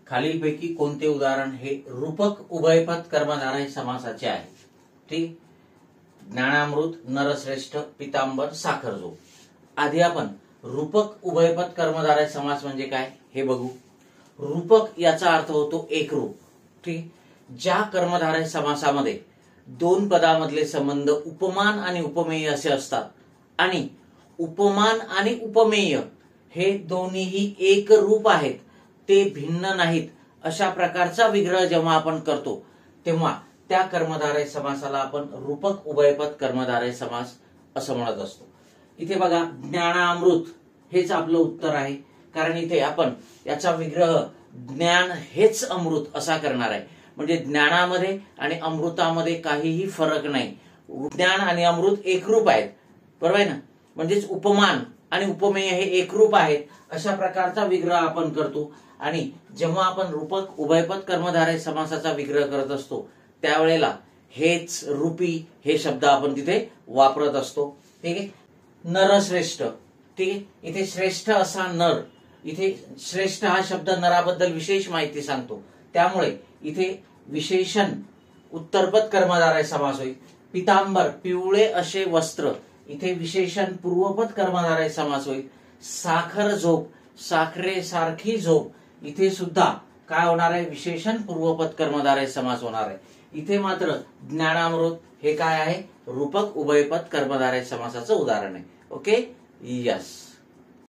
खालीलपैकी कोणते उदाहरण हे रूपक उभयपद कर्मधारय समासाचे आहे? ठीक, ज्ञानामृत, नरश्रेष्ठ, पितांबर, साखरझोप. आधी आपण रूपक उभयपद कर्मधारय समास म्हणजे काय हे बघू. रूपक याचा अर्थ होतो एकरूप. ठीक, ज्या कर्मधारय समासामध्ये दोन पदामधले संबंध उपमान आणि उपमेय असे असतात आणि उपमान आणि उपमेय हे दोन्हीही एक रूप आहेत, ते भिन्न नाहीत, अशा प्रकारचा विग्रह जेव्हा आपण करतो तेव्हा त्या कर्मधारय समासाला आपण रूपक उभयपद कर्मधारय समास असं म्हणत असतो. इथे बघा, ज्ञानामृत हेच आपलं उत्तर आहे, कारण इथे आपण याचा विग्रह ज्ञान हेच अमृत असा करणार आहे. म्हणजे ज्ञानामध्ये आणि अमृतामध्ये काहीही फरक नाही. ज्ञान आणि अमृत एकरूप आहेत, बरोबर आहे ना. म्हणजेच उपमान आणि उपमेय हे एकरूप आहेत, अशा प्रकारचा विग्रह आपण करतो. आणि जेव्हा आपण रूपक उभयपद कर्मधारय समासाचा विग्रह करत असतो त्यावेळेला हेच रूपी हे शब्द आपण तिथे वापरत असतो. ठीक आहे. नरश्रेष्ठ, ठीक आहे, इथे श्रेष्ठ असा नर, इथे श्रेष्ठ हा शब्द नराबद्दल विशेष माहिती सांगतो, त्यामुळे इथे विशेषण उत्तरपद कर्मधारय समास होईल. पितांबर, पिवळे असे वस्त्र, इथे विशेषण पूर्वपद कर्मधारय समास होईल. साखर झोप, साखरे सारखी झोप, इथे सुद्धा काय होणार आहे? विशेषण पूर्वपद कर्मधारय समास होणार आहे. इथे मात्र ज्ञानामृत हे काय आहे? रूपक उभयपद कर्मधारय समासाचं उदाहरण आहे. Okay, yes.